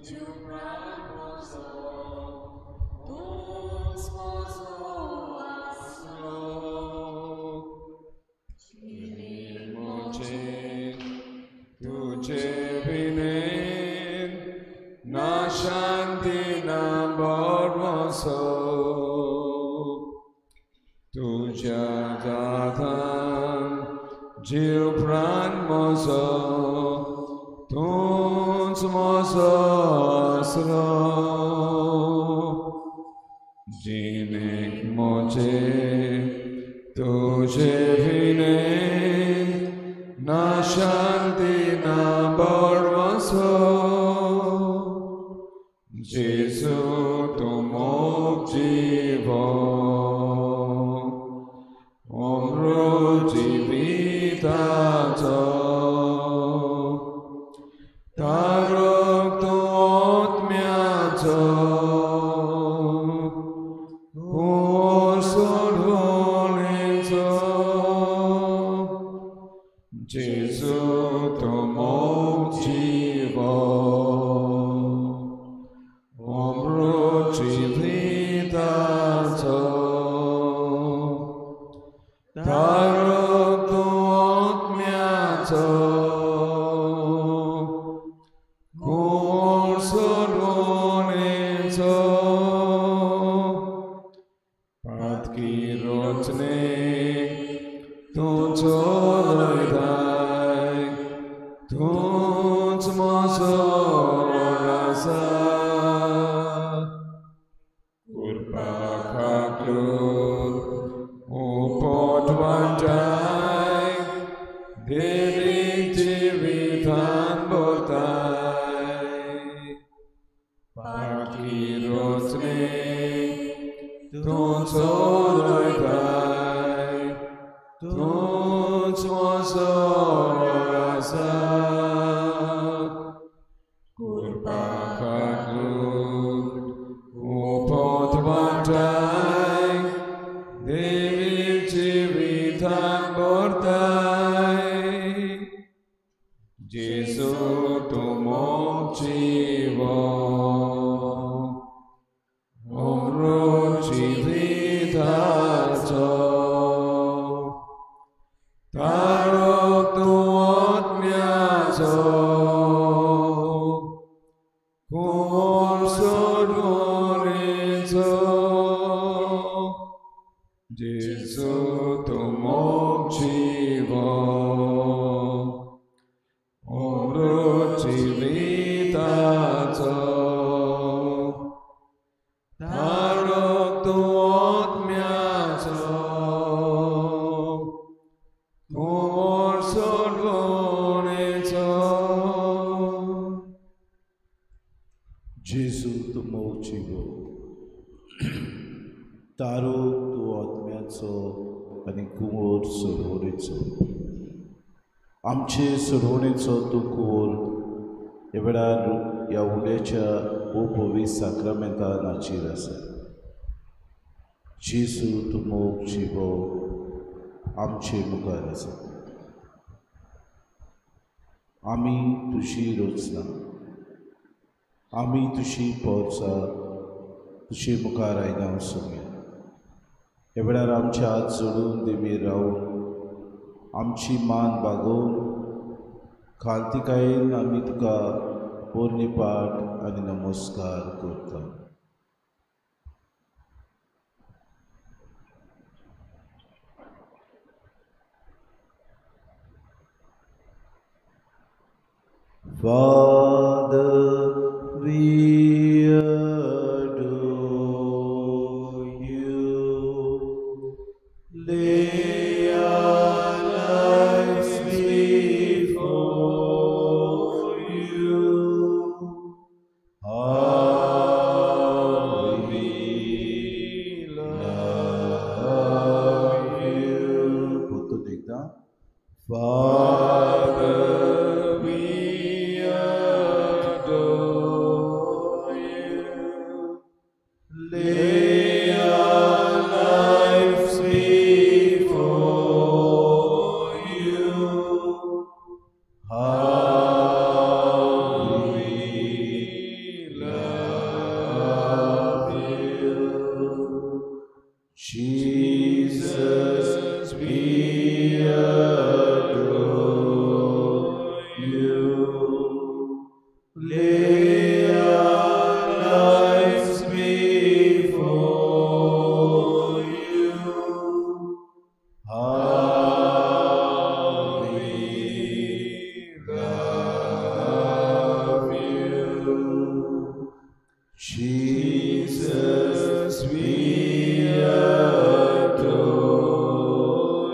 주라고서 도스모소아스로 지리모체 두제비는 나 샨티나 버머소 두자자탄 지우프란모소 돈스모소스로 지닉모체 두제비는 나 샨티나 버머소 지수 도목지보 omrojivitato tarokto otmyato osorhoneto Jesu tomokjivo omrojivitato tarokto otmyato osorhoneto patkirotne toncholoidai tonchmosorasa kurpakaklur upodvandai deliktivitan botai pakirotne toncholoidai tonchmosorasa kurpakaklur upodvandai deliktivitan botai Jesu tomokjivo omrojivitato tarokto otmyato osorhoneto Jesu tomokjivo omrojivitato tarokto otmyato osorhoneto Jesu tomokjivo tarokto otmyaco आणि कुंवर सोडवणेचो आमचे सोडवणेचो तूं कुंवर ह्या वेळार ह्या उंड्याच्या उपवीस साक्रामेंतान हाचेर आसा जेसू tomokjivo आमचे मुखार आसा आमी तुजी रोचना आमी तुजी पोरसां तुजे मुखार आयना वचूंक ह्या वेळार आमचे हात जोडून देवीर रावन आमची मान बागोवन खालतिकायेन आमी तुका पोरणी पाट आनी नमस्कार करता Father, we adore you. Lay our lives before you. How we love you. Put to take that. Father, we adore lay our lives before you. How we love you. Jesus, we adore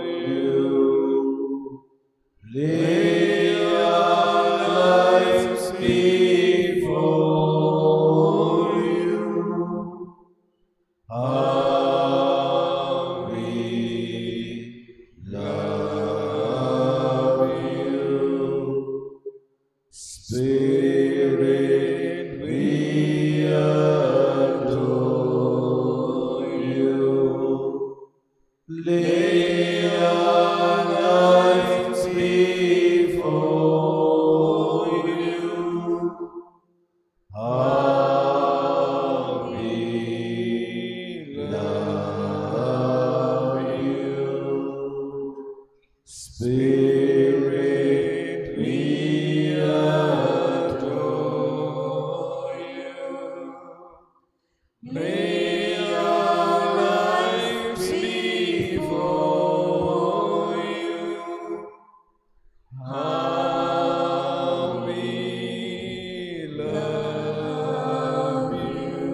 you. Lay our lives before you. How we love you. Spirit, we adore you. Lay our lives before you. How we love you. Spirit, we adore you. Lay our lives before you. How we love you.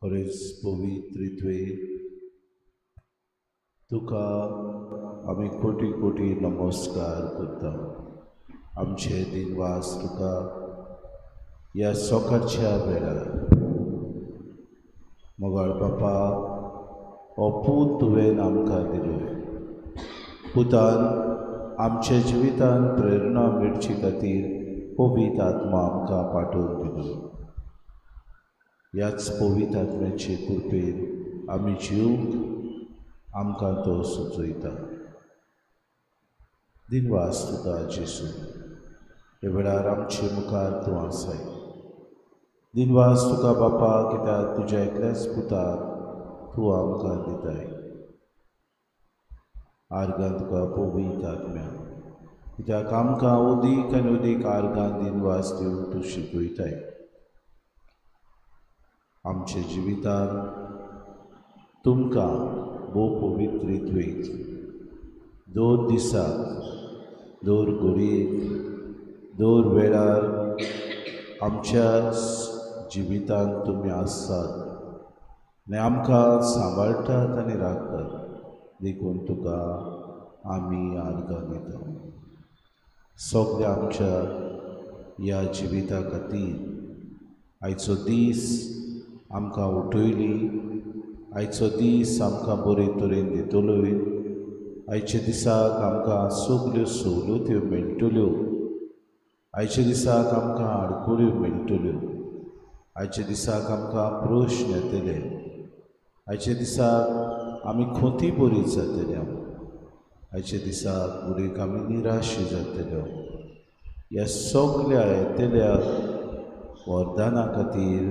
खरेंच पवित्रित्वे तुका आमी कोटी कोटी नमस्कार करता. आमचे दिनवास तुका ह्या सकाळच्या वेळार मोगाळ बापा हो पूत तुवें आमकां दिलोय. पुतान आमच्या जिवितान प्रेरणा मेळची खातीर पवित्र आत्मा आमकां पाठोवन दिलो. ह्याच पवित्र आत्म्याचे कृपेन आमी जिवंक आमकां तो सुचयता. दिनवास तुका जेसू, हे वेळार आमचे मुखार तूं आसाय. दिनवास तुका बापा, कित्याक तुज्या एकल्याच पुताक तूं आमकां दिताय. आर्गां तुका पवित्र आत्म्या, कित्याक आमकां उदीक आनी उदीक आर्गां दिनवास दिवन तूं शिकयताय. आमच्या जिवितान तुमकां भोव पवित्रित्वेक दोर दिसाक, दोर घडयेक, दोर वेळार आमच्या जिवितान तुमी आसात आनी आमकां सांबाळटात आनी राखतात. देखून तुका आमी आर्गां दिता. सगळ्या आमच्या ह्या जिविता खातीर आयचो दीस आमकां उठयली, आयचो दीस आमकां बरे तरेन दितलोय. आयच्या दिसाक आमकां सगल्यो सवलत्यो मेळटल्यो. आयच्या दिसाक आमकां आडखळ्यो मेळटल्यो. आयच्या दिसाक आमकां प्रश्न येतले. आयच्या दिसाक आमी खोती बरी जातल्यो. आयच्या दिसाक उडीक आमी निराशी जातल्यो. ह्या सगळ्या येतल्या वरदाना खातीर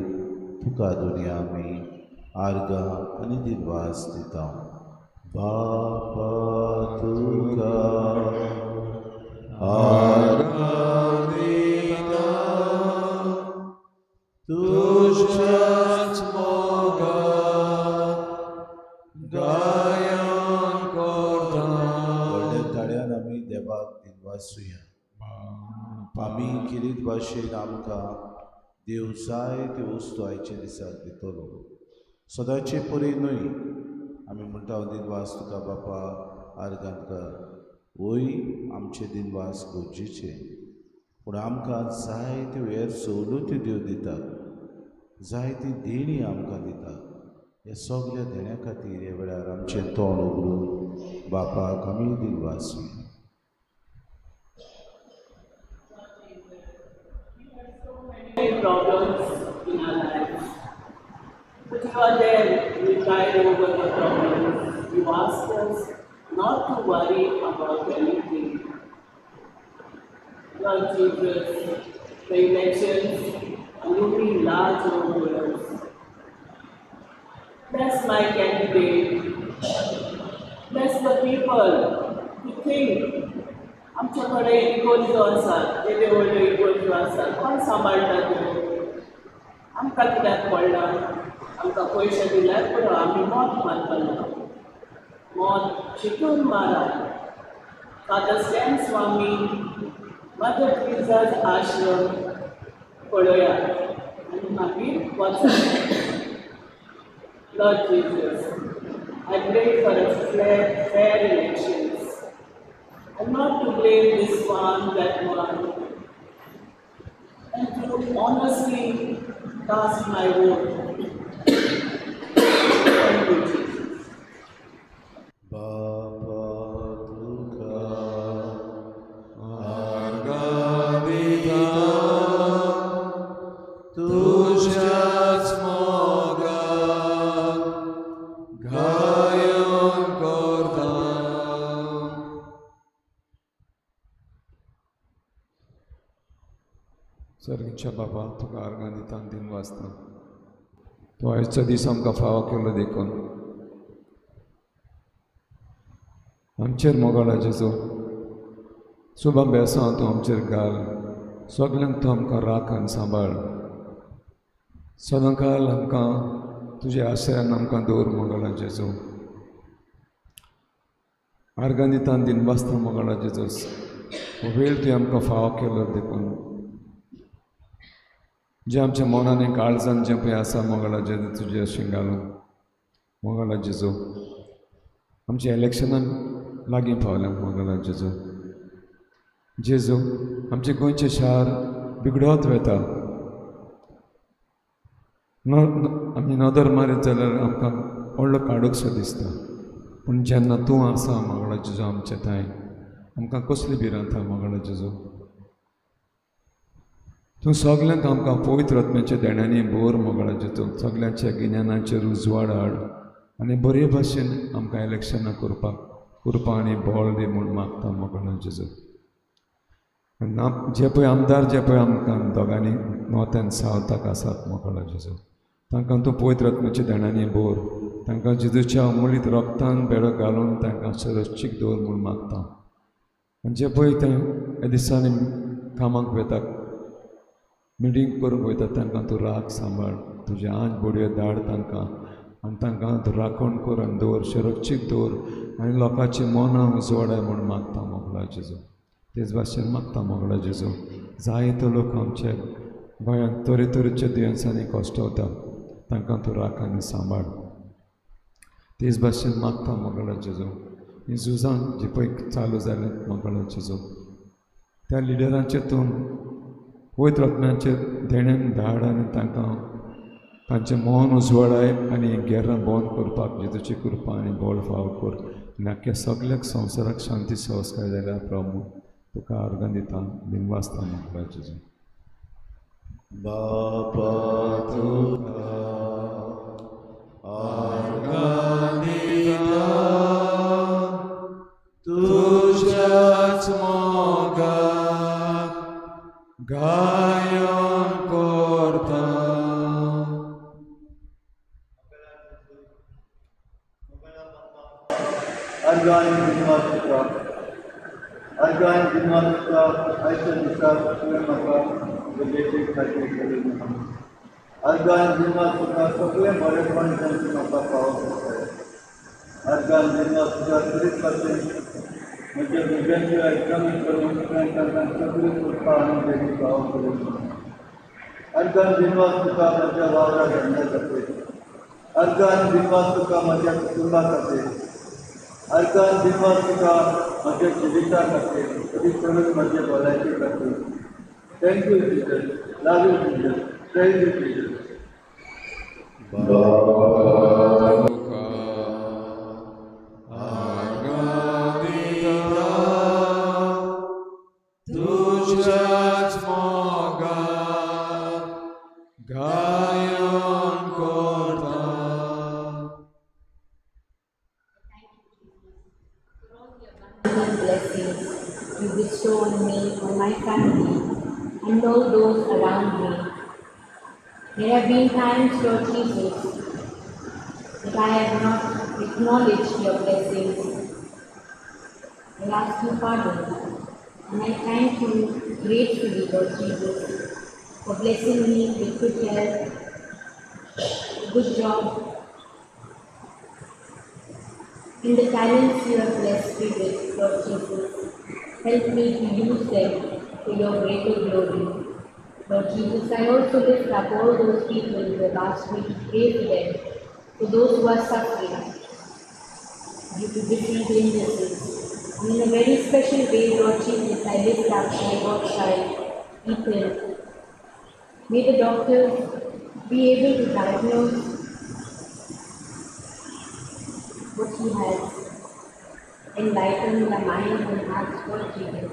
तुका दुनिया आमी आर्गां आनी दिनवास दिता. बापा तुका आर्गां दिता, तुज्याच मोगान गायन करता. व्हडल्या ताळ्यान आमी देवाक दिनवासुया. आमी किरीत भाशेन आमकां देव जायत्यो वस्तू आयच्या दिसाक दितलो. सदांचे परी न्हय. आमी म्हणटा दिनवास तुका बापा आर्गां तुका. वय आमचे दिनवास गरजेचे, पूण आमकां जायत्यो हेर सवलत्यो देव दिता. जायती देणी आमकां दिता. ह्या सगळ्या देण्या खातीर ह्या वेळार आमचें तोंड उगडून बापाक आमी दिनवासुया. Problems in our lives, but you are there, you tide over the problems. You ask us not to worry about anything. Lord Jesus, the elections are looming large over us. Bless my candidate. Bless the people who think आमचे कडेन इगोर्ज्यो आसात, व्हडल्यो व्हडल्यो इगोर्ज्यो आसात, कोण सांबाळटा त्यो? आमकां कित्याक पडला? आमकां पयशे दिल्यार पुरो आमी मोत मारतलो. मोत चिंतून मारात. फादर स्टॅन स्वामी, मदर ट्रिजाज आश्रम पळयात आनी मागीर वचात. Lord Jesus, I pray for a fair elections, and not to blame this one, that one, and to honestly cast my vote. Thank you, Jesus. Baba Duka Argadita Tuja's mogat Gayon Gordon. सर्गीच्या बाबा तुका आर्गां दिता दिन वाचता. तो आयचो दीस आमकां फावो केलो देखून आमचेर मोगाळा जेजो सुबा बेसां तूं आमचेर घाल. सगल्यांक तूं आमकां राख आनी सांबाळ. सदांकाळ आमकां तुजे आश्रयान आमकां दवर मोगाळा जेजो. आर्गां दिता दिन वाचता मोगाळा जेजोस. हो वेळ तुवें आमकां फावो केलो देखून जे आमच्या मनान एक काळजान जें पळय आसा मोगाळा जेजो तुजे अशें घालून मोगाळा जेजो. आमच्या इलेक्शनान लागीं पावल्या मोगाळा जेजो. जेजो आमचे गोंयचें शार बिगडत वता. आमी नदर मारीत जाल्यार आमकां व्हडलो काडूकसो दिसता. पूण जेन्ना तूं आसा मोगाळा जेजो आमचे थंय आमकां कसली भिरांता मोगाळा जेजो. तूं सगल्यांक आमकां पवित्र आत्म्याच्या देण्यांनी भर मोगाळा जेजो. सगल्यांच्या गिन्यानाचेर उजवाड हाड आनी बरे भाशेन आमकां इलेक्शनां करपा आनी बळ दी म्हूण मागता मोगाळा जेजो. जे पळय आमदार जे पळय आमकां दोगांनी नोत्यान सावताक आसात मोगाळा जेजो तांकां तूं पवित्र आत्म्याच्या देण्यांनी भर. तांकां जेजूच्या अमूलीत रक्तान बेडो घालून तांकां सुरक्षीत दवर म्हूण मागता. आनी जे पळय ते ह्या दिसांनी कामाक वेतात मिटींग करूंक वयता तांकां तूं राख सांबाळ. तुजे आंज बडयो धाड तांकां आनी तांकां तूं राखण कर आनी दवर सुरक्षीत दवर आनी लोकांची मनां उजवाडाय म्हूण मागता मोगाळा जेजो. तेच भाशेन मागता मोगाळा जेजो. जायतो लोक आमचे गोंयांत तरेतरेच्या दुयेंसांनी कश्टवता तांकां तूं राख आनी सांबाळ. तेच भाशेन मागता मोगाळा जेजो. ही झुजां जी पळय चालू जाल्यात मोगाळा जेजो त्या लिडरांचेर तूं पवित्र आत्म्याचे देण्यान धाड आनी तांकां तांचें मन उजवाडाय आनी गेरां बंद करपाक जेजूची कृपा आनी बळ फाव कर. आनी आख्या सगळ्याक संवसाराक शांती संस्कार जाल्यार प्रभू तुका आर्गां दिता दिन वाचता मोगाळा Jeju. Baba Duka Argadita Tuja's mogat Gayon Gordon. Argan Dinwasuka, Aisha Nisa, Maka, the basic criteria. Argan Dinwasuka, Sokle, Morepan, and Maka power. Argan Dinwasuka, 3%. मुझे विजन जो एकदम इंप्रूवमेंट करना सगळे उत्पादन देने का अर्गन दिनवासुका माझ्या वावरा धंदा करते. अर्गन दिनवासुका माझ्या कुटुंबासाठी. अर्गन दिनवासुका माझ्या जीविता करते. कधी करून माझ्या भलायकी करते. Thank you Jesus. Love you Jesus. Praise you Jesus. Tuja's mogat Gayon Gordon. Blessings you bestow on me, on my family, and all those around me. There have been times, Lord Jesus, that I have not acknowledged your blessings. I ask you pardon. And I thank you gratefully, Lord Jesus, for blessing me with good health, a good job, and the talents you have blessed me with, Lord Jesus. Help me to use them for your greater glory. Lord Jesus, I also lift up all those people who have asked me to pray for them, for those who are suffering due to different illnesses. And in a very special way, Lord Jesus, I lift up my godchild, Ethan. May the doctors be able to diagnose what he has, enlighten the mind and hearts, Lord Jesus.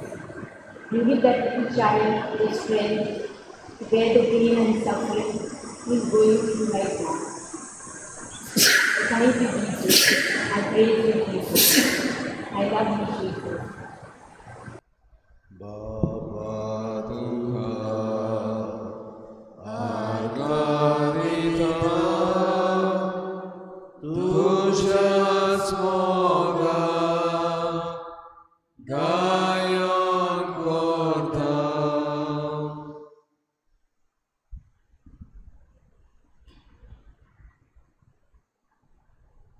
You give that little child the strength to bear the pain and suffering he is going through right now. Thank you, Jesus. I praise you, Jesus. I love you, Jesus. Baba Duha Tužac moga, gajon korda. Tužac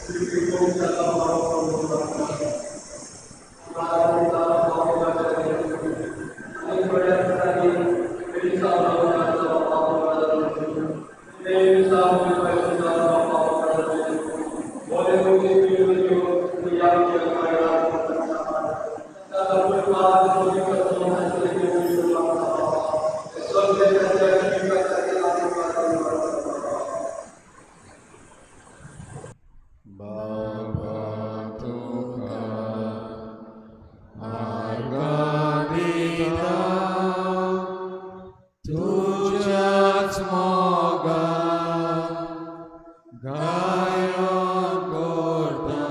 moga, gajon korda. Baba Tuhan, harga dita, tužac moga, gajon korda.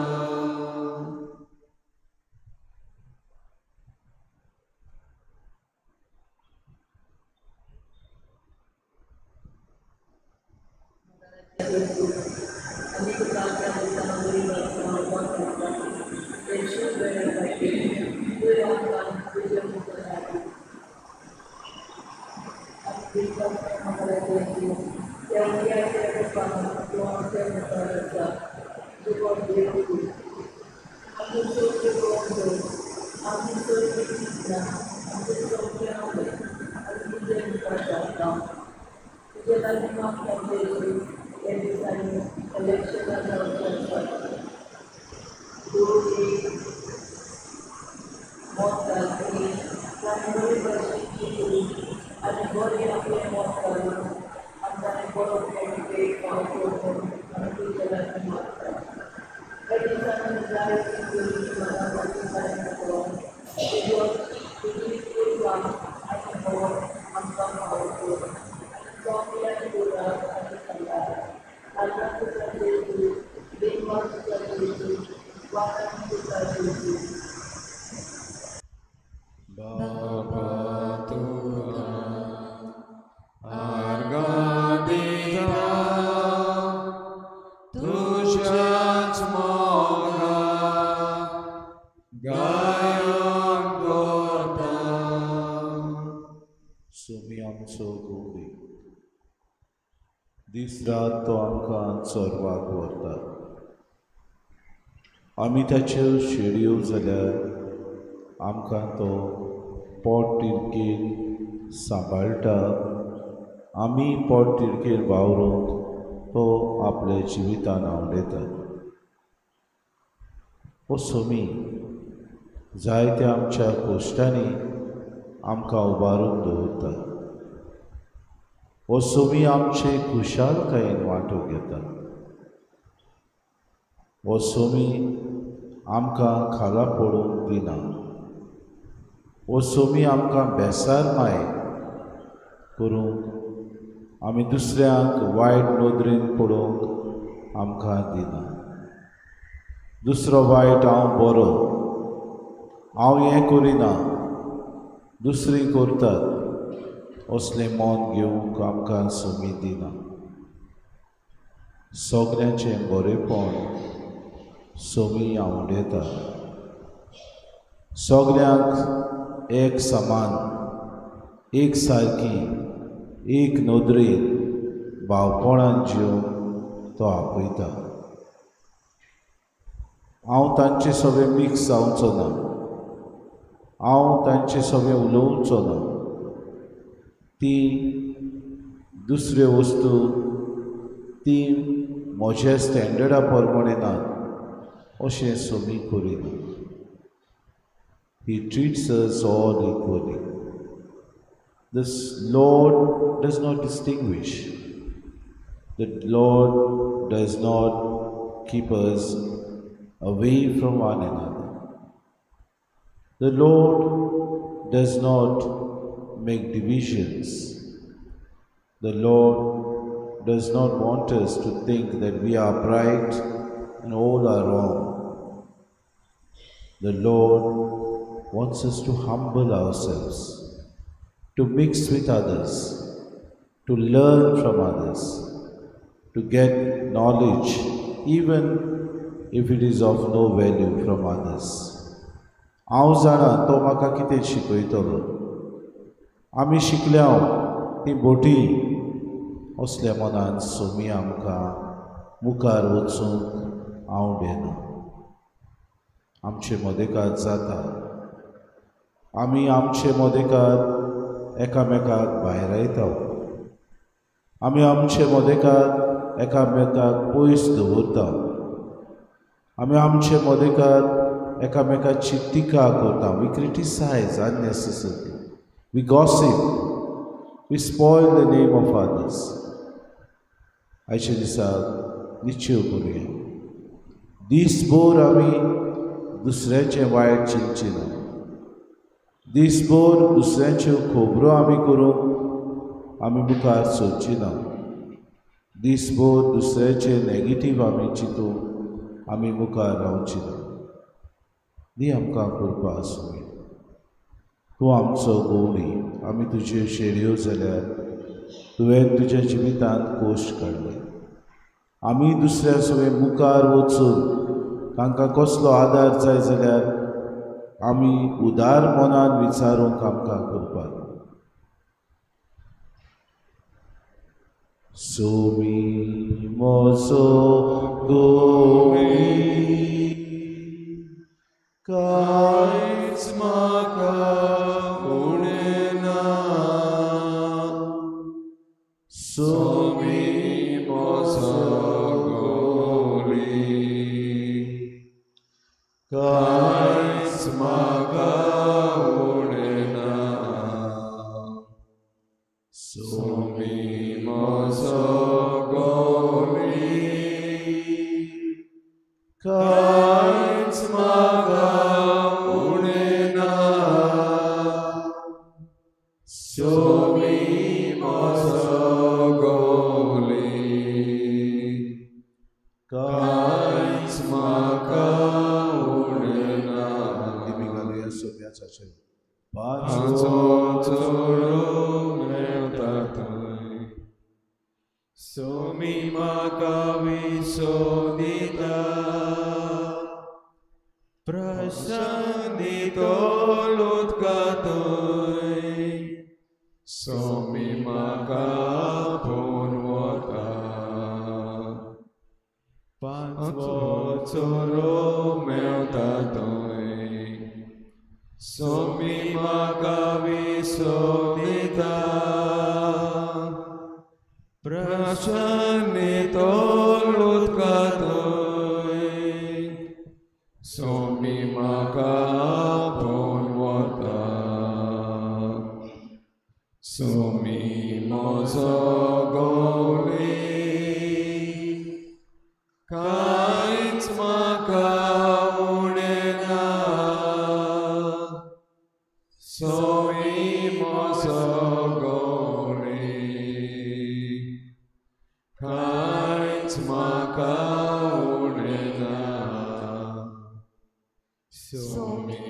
सोमी आमचो गवडी दीस रात तो आमकां चोरवाक व्हरता. आमी ताच्यो शेडयो जाल्यार आमकां तो पोट तिडकीन सांबाळटा. आमी पोट तिडकीर वावरूंक तो आपल्या जिवितान आवडयता. ओ सोमी, जायत्या आमच्या कोश्टांनी आमकां उबारून दवरता. हो सोमी आमचे खुशालकायेन वांटो घेता। हो सोमी आमकां खाला पडूंक दिना। हो सोमी आमकां बेसार माय करूंक आमी दुसऱ्यांक वायट नदरेन पडोवंक आमकां दिना। दुसरो वायट हांव बरो, हांव हें करिना, दुसरी करतात असलें मन घेवंक आमकां सोमी दिना। सगळ्यांचें बरेंपण सोमी आवडेता। सगळ्यांक एक समान, एक सारकी, एक नदरेन भावपणान जिवंक तो आपयता। हांव तांचे सगळें मिक्स जावचो ना, हांव तांचे सगळें उलोवचो ना। ती दुसऱ्यो वस्तू ती म्हज्या स्टँडर्डा प्रमाणे ना अशें सोमी करिना। He treats us all equally. This Lord does not distinguish. The Lord does not keep us away from one another. The Lord does not make divisions. The Lord does not want us to think that we are right and all are wrong. The Lord wants us to humble ourselves, to mix with others, to learn from others, to get knowledge even if it is of no value from others. हांव जाणा तो म्हाका कितें शिकयतलो, आमी शिकल्याव ती बोटी असल्या मनान सोमी आमकां मुखार वचूंक आवडेना। आमचे मदेकात जाता, आमी आमचे मदेकात एकामेकाक भायरायता, आमी आमचे मदेकात एकामेकाक पयस दवरता, आमी आमचे मदेकात एकामेकाची टिका करता। We criticise unnecessarily, we gossip, we spoil the name of others. आयच्या दिसाक निश्चय करुया, दिसभर आमी दुसऱ्याचें वायट चिंतचिना, दिसभर दुसऱ्यांच्यो खबरो आमी करूंक आमी मुखार सोदचिना, दिसभर दुसऱ्याचें नेगेटीव आमी चिंतूंक आमी मुखार रावचिना। दी आमकां कृपा आसूं। तूं आमचो गवळी, आमी तुज्यो शेळयो जाल्यार तुवें तुज्या जिवितांत कोश्ट काडलें। आमी दुसऱ्या सगळें मुखार वचून तांकां कसलो आदार जाय जाल्यार आमी उदार मनान विचारूंक आमकां कृपा दी। सोमी म्हजो गवळी, कांयच म्हाका उणें ना। सोमी म्हजो गवळी, कांयच म्हाका उणें ना। सोमी म्हजो गवळी, कांयच म्हाका उणें ना। सोमी म्हजो गवळी, कांयच म्हाका उणें ना। दिमी घालुया सोम्याचे पांचवो चोरो मेवता थंय। सोमी म्हाका विसो दिता, प्रशांत दितो उदका थंय। सोमी म्हाका आपोवन वता, पांचवो चोरो मेवता थंय। सोमी म्हाका विसो दिता, प्रशांत दितो उदका थंय। सोमी म्हाका आपोवन वता, सोमी मोजो गोली कांयच म्हाका उणेना सोमी मोजो गोली कांयच म्हाका उणेना सोमी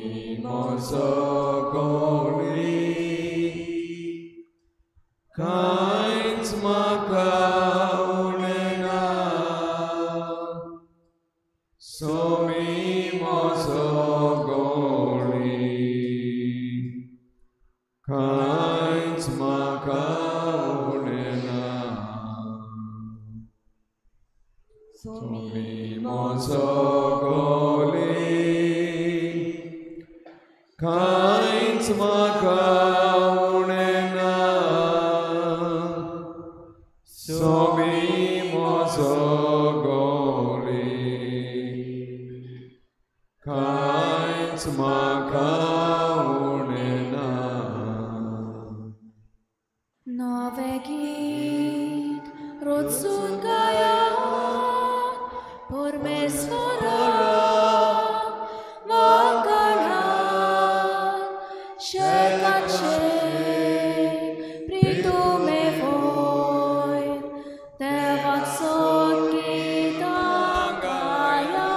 मोजो गोली कांयच म्हाका उणेना सोमी मोजो गोळी कांयच म्हाका उणेना सोमी मोजो गोळी कांयच म्हाका उणेना सोमी मोजो गोळी कांयच म्हाका उणेना Nowy git rocun gaja pormesvora vangana shekache pritume voi devatsot gita gaja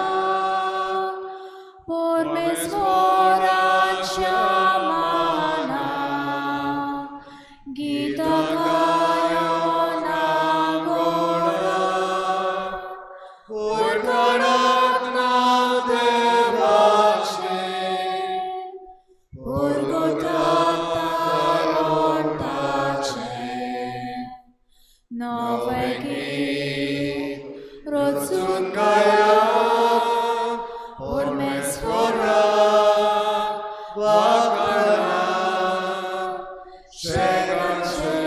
pormesvora chamana Gita Gaya Nagora Urganak Naudevache Urgotattarontache Novegi Rotsun Gaya Urmesvora Vakana Shekache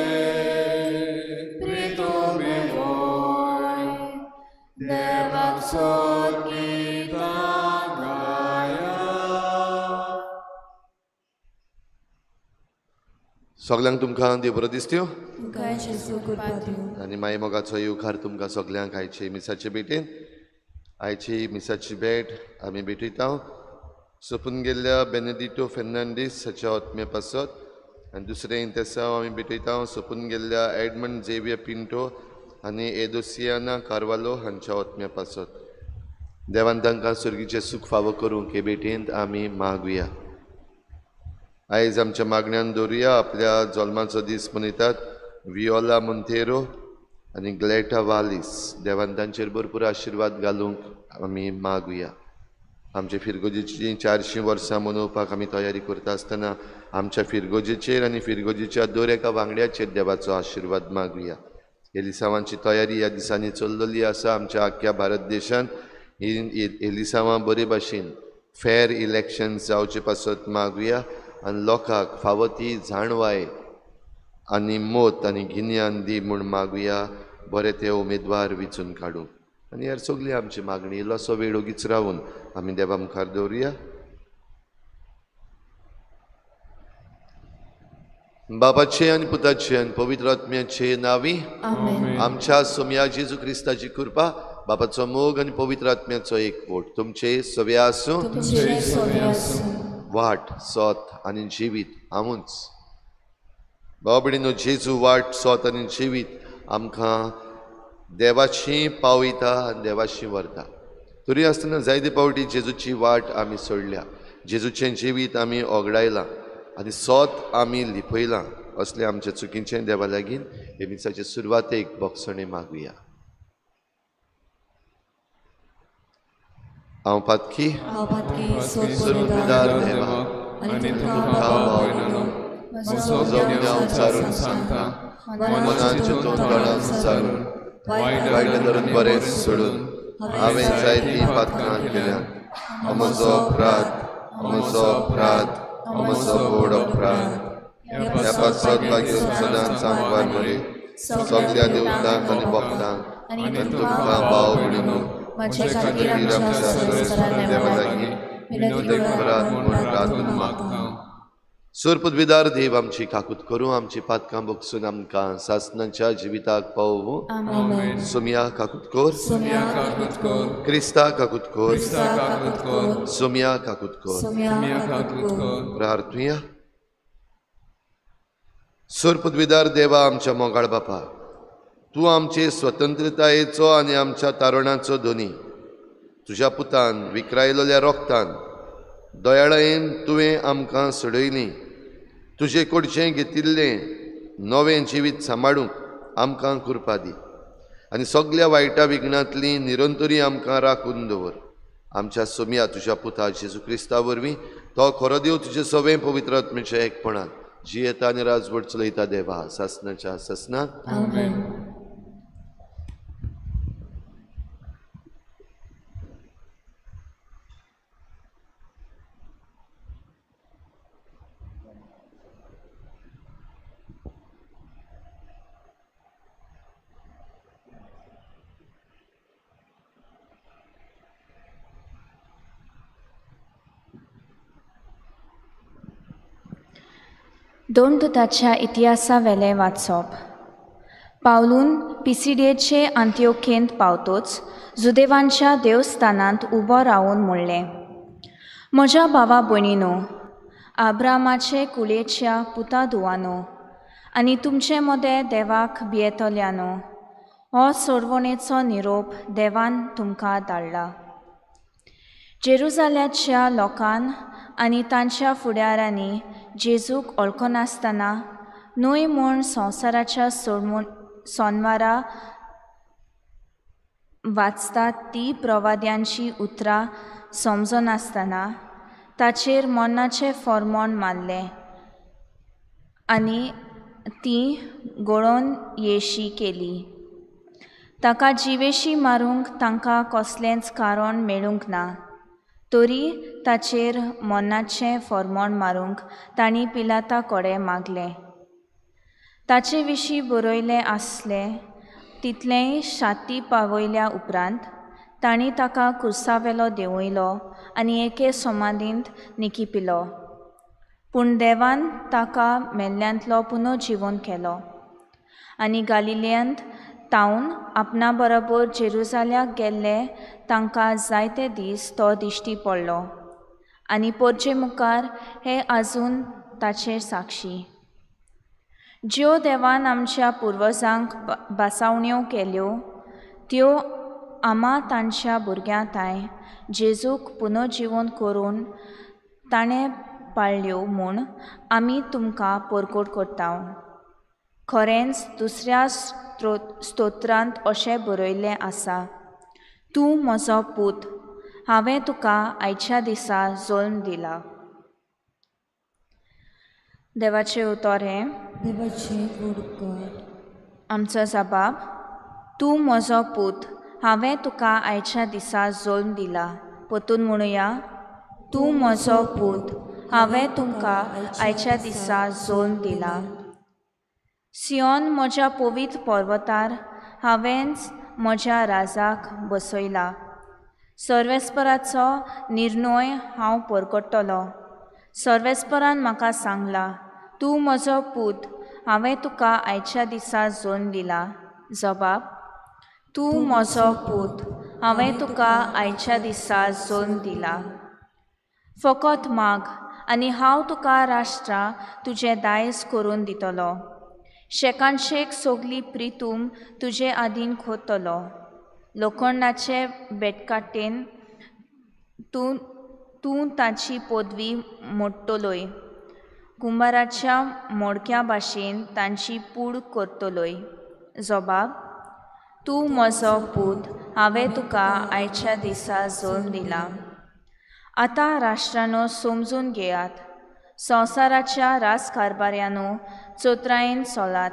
pritume voi devatsot gita gaya सगळ्यांक तुमकां देव बरो दिसत्यो तुमकां जेजू कृपा दिवं आनी मागीर मोगाचो येवकार तुमकां सगळ्यांक आयचे मिसाचे भेटेन आयची मिसाची भेट आमी भेटयता सोंपून गेल्ल्या बेनेडिटो फेर्नांडीस हाच्या आत्मे पासत आनी दुसरें इंतेसांव आमी भेटयता सोंपून गेल्ल्या एडमंड झेवियर पिंटो आनी एडोसियाना कार्वालो हांच्या आत्म्या पासत देवान तांकां सुर्गीचें सूख फावो करूंक हे भेटेंत आमी मागुया आयज आमच्या मागण्यांत दवरुया आपल्या जल्माचो दीस मनयतात वियोला मोंतेरो आनी ग्लेटा वालीस देवान तांचेर भरपूर आशिर्वाद घालूंक आमी मागुया आमच्या फिरगोजेची 400 वर्सां मनोवपाक आमी तयारी करता आसतना आमच्या फिरगोजेचेर आनी फिरगोजेच्या दर एका वांगड्याचेर देवाचो आशिर्वाद मागुया एलिसांवांची तयारी ह्या दिसांनी चल्लेली आसा आमच्या आख्या भारत देशांत ही एलिसांवां बरे भाशेन फेर इलेक्शन्स जावचे पासत मागुया आनी लोकांक फावो ती जाणवाय आनी मोत आनी गिन्यान दी म्हूण मागुया बरे ते उमेदवार वेंचून काडूंक आनी ह्यार सगळी आमची मागणी इल्लोसो वेळ ओगीच रावून आमी देवा मुखार दवरुया बापाचे आनी पुताचे आनी पवित्र आत्म्याचे नांवी आमच्या सोम्या जेजू क्रिस्ताची कृपा बापाचो मोग आनी पवित्र आत्म्याचो एकवट तुमचे सवे आसूं वाट सोत आनी जिवीत आमूच भाव भयणीनो जेजू वाट सोत आनी जिवीत आमकां देवाची पावयता आनी देवाची व्हरता तरी आसतना जायते पावटी जेजूची वाट आमी सोडल्या जेजूचें जिवीत आमी ओगडायलां आनी सोत आमी लिपयलां असलें आमचें चुकीचें देवा लागीं हे दिसाचे सुरवातेक बोगसणे मागुया हांव पातकी सोददार देवा आनी तुमकां भावयणानो म्हजो ज्ञान विचारून सांगता मनाच्यो तोंडां विचारून वायट धरून बरें सोडून हांवें जायतीं पातकां केल्यात म्हजो अपराध म्हजो व्हड अपराध ह्या पासत लागीं सदांच सांगवार बरें सगळ्या देवतांक आनी भक्तांक आनी तुमकां भाव भयणीनो म्हजे खातीर आमच्या देवा लागीं विनोदी करात म्हूण प्रार्थना मागता सुरपदविदार देव आमची काकूत करूं, आमची पातकां बगसून आमकां सासणाच्या जिविताक पावूं. Amen. सोम्या काकूत कोर, Somia kakutkor. क्रिस्ता काकूत कोर, Krista kakutkor. सोम्या काकूत कोर. Somia kakutkor. प्रार्थुया. सुरपदविदार देवा आमच्या मोगाळ बापा, तूं आमचे स्वतंत्रतायेचो आनी आमच्या तारुणाचो दोनी तुज्या पुतान विकरायलोल्या रोगतान दयाळेन तुवें आमकां सोडयलीं. तुजे कडचें घेतिल्लें नवें जिवीत सांबाळूंक आमकां कृपा दी आनी सगळ्या वायटा विघ्नांतलीं निरंतरी आमकां राखून दवर. आमच्या सोम्या तुज्या पुता जेजू क्रिस्ता वरवीं तो खरो देव तुजे सवें पवित्र आत्मेच्या एकपणान जी येता आनी राजवट चलयता देवा सासणाच्या सासणाक. Amen. दोन दुताच्या इतिहासा वेले वाचप. पावलून पिसिडेचे अंत्योखेंत पावतोच जुदेवांच्या देवस्थानांत उबो रावून म्हणलें, म्हज्या भावा भयणीनो, आब्रामाचे कुळेच्या पुता धुवानो आनी तुमचे मोदें देवाक भियेतल्यानो, हो सोडवणेचो निरोप देवान तुमकां धाडला. जेरुजाल्याच्या लोकान आनी तांच्या फुडाऱ्यांनी जेजूक वळखनासतना न्हय म्हूण संवसाराच्या सोनवारा वाचतात ती प्रवाद्यांची उतरां समजनासतना ताचेर मरणाचें फर्मोण मारलें आनी ती गळोवन येशी केली. ताका जिवेशी मारूंक तांकां कसलेंच कारण मेळूंक ना, तरी ताचेर मरणाचें फर्मोण मारूंक तांणी पिलाता कडेन मागलें. ताचे विशीं बरयलें आसलें तितलेंय छाती पावयल्या उपरांत तांणी ताका क्रुसावेलो देंवयलो आनी एके समाधींत निकिपिलो. पूण देवान ताका मेल्ल्यांतलो पुनर्जिवन केलो आनी गालिलियांत तावन आपणा बरोबर जेरुजाल्याक गेल्ले तांकां जायते दीस तो दिश्टी पडलो आनी पोरचे मुखार हे आजून ताचेर साक्षी. ज्यो देवान आमच्या पुर्वजांक बासावण्यो केल्यो त्यो आमा तांच्या भुरग्यांताय जेजूक पुनर्जिवन करून ताणें पाळ्ळ्यो म्हूण आमी तुमकां परकोट करता. खरेंच दुसऱ्या स्तोत्रांत अशें बरयल्लें आसा, तूं म्हजो पूत, हांवें तुका आयच्या दिसा जल्म दिला. देवाचें उतर हें, देवाचें उतर. आमचो जबाब, तूं म्हजो पूत, हांवें तुका आयच्या दिसा जल्म दिला. परतून म्हणुया, तूं म्हजो पूत, हांवें तुमकां आयच्या दिसा जल्म दिला. सियोन म्हज्या पवित्र पर्वतार हांवेंच म्हज्या राजाक बसयला. सर्वेस्पराचो निर्णय हांव परगट्टलो. सर्वेस्परान म्हाका सांगला, तूं म्हजो पूत, हांवें तुका आयच्या दिसा जल्म दिला. जबाब, तूं म्हजो पूत, हांवें तुका आयच्या दिसा जल्म दिला. फकत माग आनी हांव तुका राष्ट्रां तुजें दायज करून दितलो. शेकांचेक सोगली प्रितूम तुजे आदीन खोतलो. लोखंडाचे बेटकाटेन तूं ताची पदवी मोडटलोय. कुंभाराच्या मोडक्या भाशेन तांची पूड करतलोय. जबाब, तूं म्हजो पूत, हांवें तुका आयच्या दिसा जल्म दिला. आतां राष्ट्रांनो समजून घेयात, संवसाराच्या राजकारभाऱ्यांनो चोत्रायेन चलात.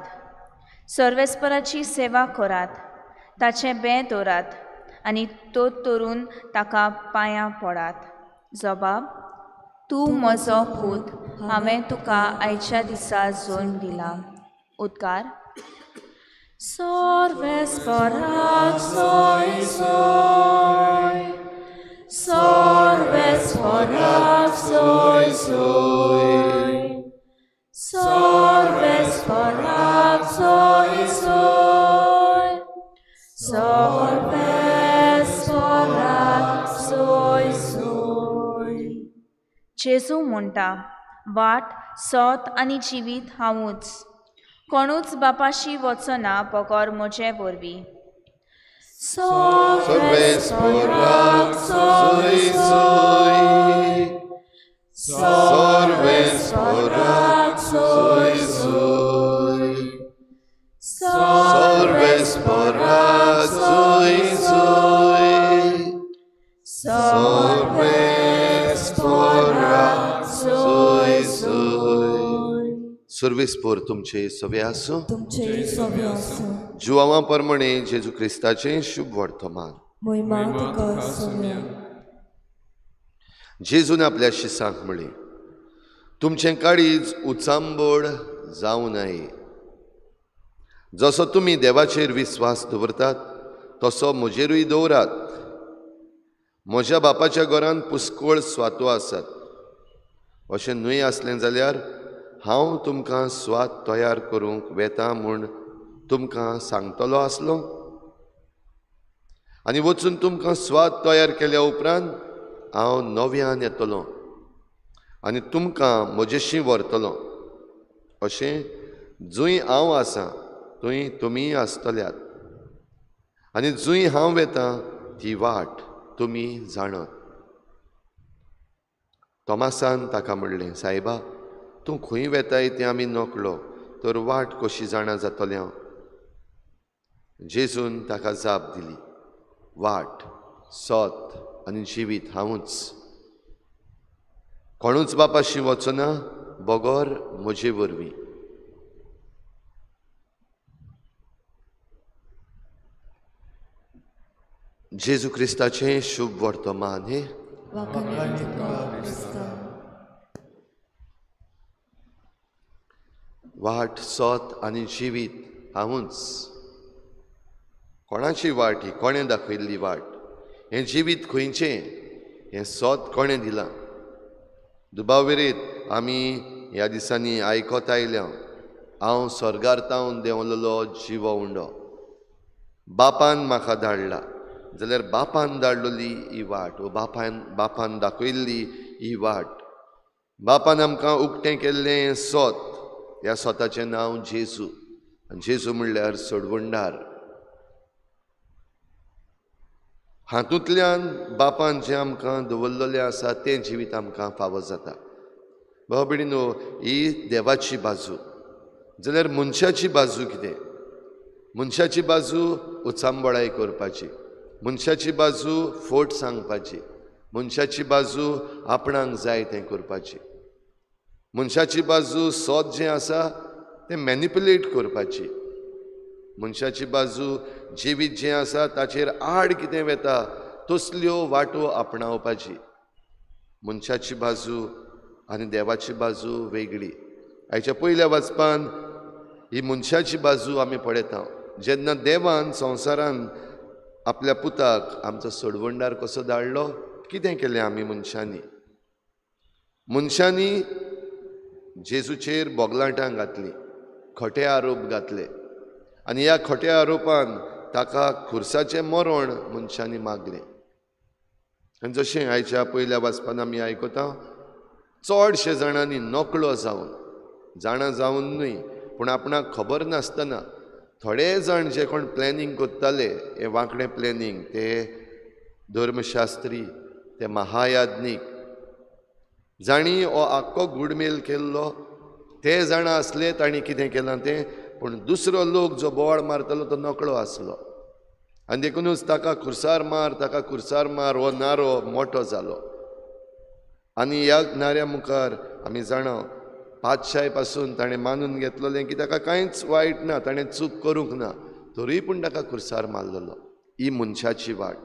सर्वेस्पराची सेवा करात, ताचें बें दवरात आनी तो तरून ताका पांयां पडात. जबाब, तूं म्हजो पूत, हांवें तुका आयच्या दिसा जल्म दिला. उद्गार. सर्वेस्पराक सोय सोय, सर्वेस्पराक सोय सोय. जेजू म्हणटा, वाट, सोत आनी जिवीत हांवूच. कोणूच बापाशी वचना बगोर म्हजे वरवीं. Sorves porrak soy soy. Sorves porrak soy soy. Sorves porrak soy soy. Sorves porrak soy soy. सर्वेस्पोर तुमचे सवे आसूं. तुमचे सवे आसूं. जुवांवा परमणे जेजू क्रिस्ताचें शुभ वर्तमान. महिमा तुका सव्या. जेजून आपल्या शिसांक म्हळें, तुमचें काळीज उचांबोड जावं नये. जसो तुमी देवाचेर विस्वास दवरतात तसो म्हजेरूय दवरात. म्हज्या बापाच्या घरांत पुस्कळ स्वातो आसात. अशें न्हय आसलें जाल्यार हांव तुमकां स्वात तयार करूंक वेता म्हूण तुमकां सांगतलो आसलो. आनी वचून तुमकां स्वात तयार केल्या उपरांत हांव नव्यान येतलों आनी तुमकां म्हजेशी व्हरतलों. अशें जंय हांव आसां थंय तुमी आसतल्यात. आनी जंय हांव वेतां ती वाट तुमी जाणत. तोमासान ताका म्हणलें, सायबा, तूं खंय वेताय तें आमी नकळो, तर वाट कशी जाणा जातलें हांव. जेजून ताका जाप दिली, वाट, सोत आनी जिवीत हांवूच. कोणूच बापाशी वचना बगोर म्हजे वरवीं. जेजू क्रिस्ताचें शुभ वर्तमान हे. वाट, सोत आनी जिवीत हांवूच. कोणाची वाट ही? कोणें दाखयल्ली वाट? हें जिवीत खंयचें? हें सोत कोणें दिलां? दुबावरीत आमी ह्या दिसांनी आयकत आयल्या, हांव स्वर्गांतावन देंवलेलो जिवो उंडो. बापान म्हाका धाडला. जाल्यार बापान धाडलेली ही वाट, बापान दाखयल्ली ही वाट. बापान आमकां उक्तें केल्लें सोत, ह्या सोताचें नांव जेजू. जेजू म्हणल्यार सोडवणदार. हातूंतल्यान बापान जें आमकां दवरलेलें आसा तें जिवीत आमकां फावो जाता. भाव भयणीनो, ही देवाची बाजू. जाल्यार मनशाची बाजू कितें? मनशाची बाजू उचांबळाय करपाची. मनशाची बाजू फोट सांगपाची. मनशाची बाजू आपणाक जाय तें करपाची. मनशाची बाजू सोत जें आसा तें मॅनिप्युलेट करपाची. मनशाची बाजू जिवीत जें आसा ताचेर आड कितें वेता तसल्यो वाटो आपणावपाची. मनशाची बाजू आनी देवाची बाजू वेगळी. आयच्या पयल्या वाचपान ही मनशाची बाजू आमी पळयता. जेन्ना देवान संवसारान आपल्या पुताक आमचो सोडवणदार कसो धाडलो, कितें केलें आमी मनशांनी? मनशांनी जेजूचेर बोगलांटां घातलीं, खोटे आरोप घातले. आनी ह्या खोट्या आरोपान ताका खुर्साचें मरण मनशांनी मागलें. आनी जशें आयच्या पयल्या वाचपान आमी आयकता, चडशे जाणांनी नकळो जावन, जाणा जावन न्हय पूण आपणाक खबर नासतना थोडे जाण जे कोण प्लॅनिंग करताले, हें वांकडें प्लॅनिंग, ते धर्मशास्त्री, ते महायाज्ञीक, जाणी हो आख्खो गुडमेल केल्लो ते जाणा आसले. तांणी कितें केलां तें, पूण दुसरो लोक जो बोवाळ मारतालो तो नकळो आसलो. आनी देखूनच ताका खुर्सार मार हो नारो मोठो जालो. आनी ह्या नाऱ्या मुखार आमी जाणा, पातशाय पासून ताणें मानून घेतलेलें की ताका कांयच वायट ना, ताणें चूक करूंक ना, तरी पूण ताका खुर्सार मारलेलो. ही मनशाची वाट.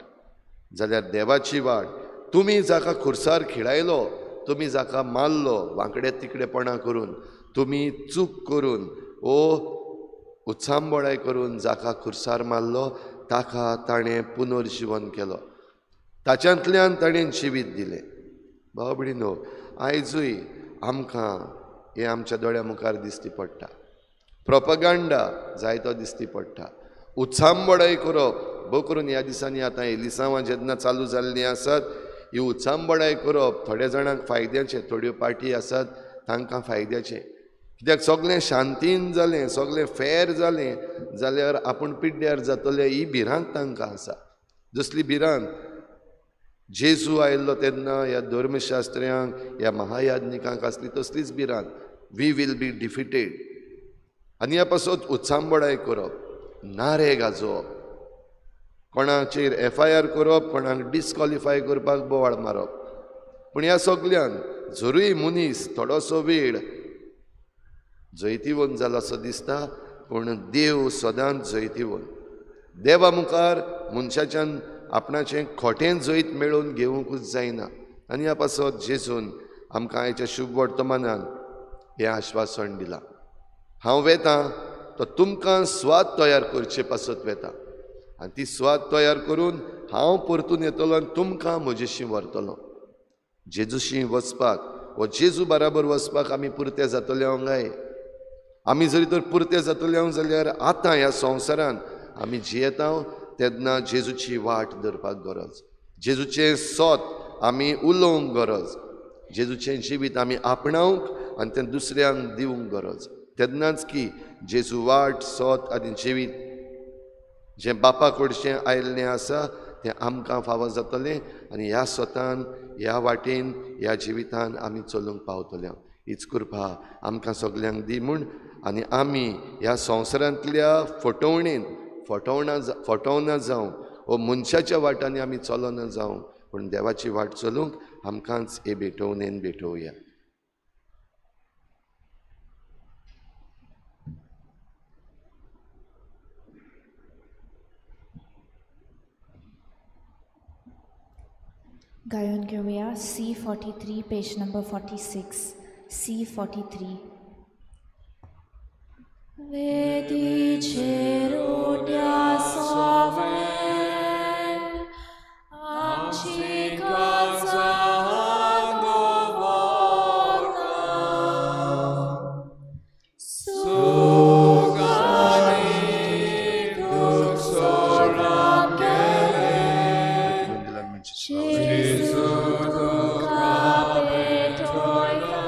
जाल्यार देवाची वाट, तुमी जाका खुर्सार खिळायलो, तुमी जाका मारलो वांकडे तिकडेपणां करून, तुमी चूक करून ओ उत्सांबळाय करून जाका खुर्सार मारलो ताका ताणें पुनर्जीवन केलो. ताच्यांतल्यान ताणें जिवीत दिलें. भाव भयणीनो, आयजूय आमकां हें आमच्या दोळ्या मुखार दिश्टी पडटा. प्रोपगंडा जायतो दिश्टी पडटा. उत्सांबळाय करप, भोव करून ह्या दिसांनी आतां एलिसांवां जेन्ना चालू जाल्लीं आसात, ही उत्सांबडाय करप थोड्या जाणांक फायद्याचें, थोड्यो पार्टी आसात तांकां फायद्याचें. कित्याक सगळें शांतीन जालें, सगळें फेर जालें जाल्यार आपूण पिड्ड्यार जातले ही भिरांत तांकां आसा. जसली भिरांत जेजू आयिल्लो तेन्ना ह्या धर्मशास्त्र्यांक, ह्या महायाज्ञिकांक आसली तसलीच भिरांत. We will be defeated. आनी ह्या पासत उत्सांबडाय करप, नारे गाजोवप, कोणाचेर FIR करप, कोणाक डिस्कॉलिफाय करपाक बोवाळ मारप. पूण ह्या सगळ्यान जरूय मनीस थोडोसो वेळ जैतिवंत जाला असो दिसता, पूण देव सदांच जैतिवंत. देवा मुखार मनशाच्यान आपणाचें खोटें जैत मेळोवन घेवंकूच जायना. आनी ह्या पासत जेजून आमकां आयच्या शुभ वर्तमानान हें आश्वासन दिलां. हांव वेतां तो तुमकां स्वाद तयार करचे पासत वेता, आनी ती स्वाद तयार करून हांव परतून येतलो आनी तुमकां म्हजेशी व्हरतलो. जेजूशी वचपाक वो जेजू बराबर वचपाक आमी पुरते जातले हांव गाय. आमी जरी तर पुरते जातले हांव जाल्यार आतां ह्या संवसारान आमी जियेता तेन्ना जेजूची वाट धरपाक गरज. जेजूचें सोत आमी उलोवंक गरज. जेजूचें जिवीत आमी आपणावंक आनी तें दुसऱ्यांक दिवंक गरज. तेन्नाच की जेजू वाट, सोत आनी जिवीत जें बापा कडचें आयिल्लें आसा तें आमकां फावो जातलें आनी ह्या सोतान, ह्या वाटेन, ह्या जिवितान आमी चलूंक पावतले. हीच कृपा आमकां सगल्यांक दी म्हूण आनी आमी ह्या संवसारांतल्या फटवना जावं वो मनशाच्या वाटांनी आमी चलोना जावं, पूण देवाची वाट चलूंक आमकांच हे भेटोवनेन भेटोवया. गायन घेऊया C43 पेज नंबर 46. C43. वेदीचेर उड्यासावे आमची काळजां दवरता. सुखानी दूख सोडून गेले, जेजू तुका भेटोयता.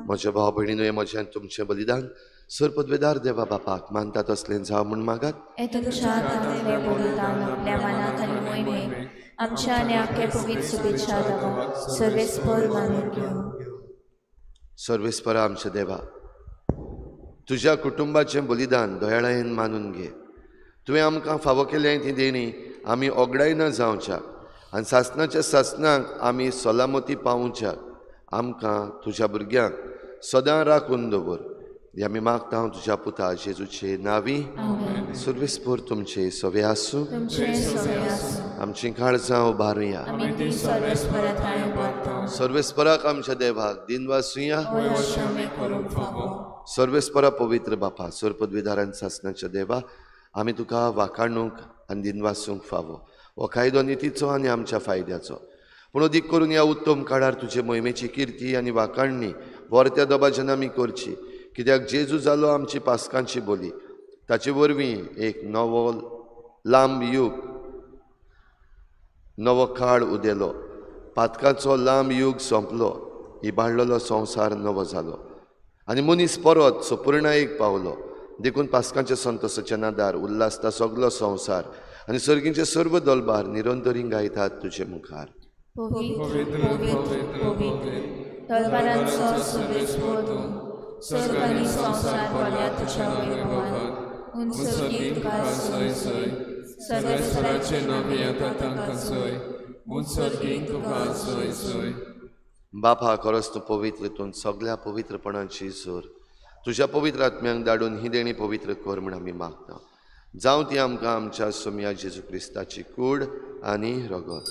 म्हज्या भाव भयणीनो, म्हजें तुमचें बलिदान सरपदवेदार देवा बापाक मानता तसलें जावं म्हूण मागात. आमच्या आनी आख्खे पवित्र शुभेच्छा दावा सर्वेस्पर मानून घेवं. सर्वेस्परा आमच्या देवा, तुज्या कुटुंबाचें बलिदान दोयाळायेन मानून घे. तुवें आमकां फावो केलें ती देणी आमी ओगडायना जावच्या आनी सासणाच्या सासणाक आमी सलामती पावोवच्या आमकां तुज्या भुरग्यांक सदां राखून दवर. आमी मागता तुज्या पुता जेजूचे नांवी. सर्वेस्पर तुमचे सवे आसूं. आमची काळजां उबारुया. सर्वेस्पराक आमच्या देवाक दिनवासुया. सर्वेस्परा पवित्र बापा, सरपदवीदारान सासणाच्या देवा, आमी तुका वाखाणूंक आनी दिनवासूंक फावो. हो कायदो नितीचो आनी आमच्या फायद्याचो. पूण अदीक करून ह्या उत्तम काळार तुजे मोहिमेची किर्ती आनी वाखाणणी वर्त्या दबाज्यान आमी करची. कित्याक जेजू जालो आमची पासकांची बोली. ताचे वरवीं एक नवो लांब युग, नवो काळ उदेलो. पातकाचो लांब युग सोंपलो. इबाडलेलो संवसार नवो जालो आनी मनीस परत सुपूर्णायेक पावलो. देखून पासकांच्या संतोशाच्या नादार उल्हासता सगलो संवसार आनी सर्गींचे सर्व दलबार निरंतरी गायतात तुजे मुखार. Povit, Pavitr, povit, pavitr, povit. pavitr. तलवारांचो सुबेज तूं सर्ग आनी संवसार भरल्या तुज्या वैभवान उंचरगी तुका सय सय सर्वेस्वराचे नामे येता तांकां सय उंचरगी तुका सय सय. बापा खरोच तूं पवित्र, तूं सगळ्या पवित्रपणाची जोर तुज्या पवित्र आत्म्यांक धाडून ही देणी पवित्र कर म्हण आमी मागता. जावं ती आमकां आमच्या सोम्या जेजू क्रिस्ताची कूड आनी रगत.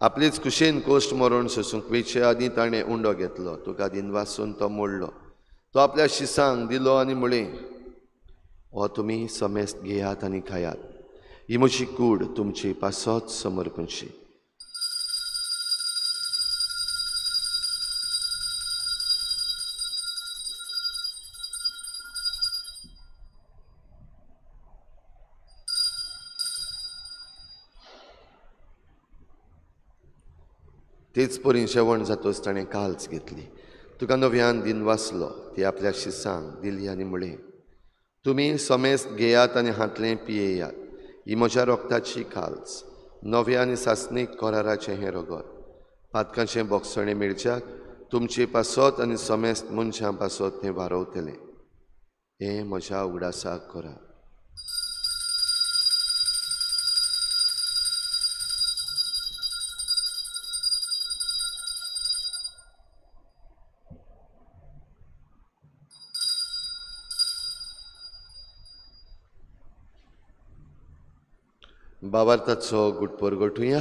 आपलीच कुशेन कोश्ट मरण सोसूंक वेचे आदीं ताणें उंडो घेतलो, तुका दिनवासून तो मोडलो. तो आपल्या शिसांक दिलो आनी म्हळें, हो तुमी समेस्त घेयात आनी खायात, ही म्हजी कूड तुमची पासत समर्पणशी. तेच परी जेवण जातोच ताणें काल्च घेतली, तुका नव्यान दिन वाचलो, ती आपल्या शिसांक दिली आनी म्हळें, तुमी समेस्त घेयात आनी हातलें पियेयात, ही म्हज्या रोगताची काल्च, नव्या आनी सासणीक कोराराचें हें रगत. पातकांचें बोगसणें मेळच्याक तुमची पासत आनी समेस्त मनशां पासत तें वारवतलें. हें म्हज्या उगडासाक करा. बाबार्थाचो गुटपर गोठुया.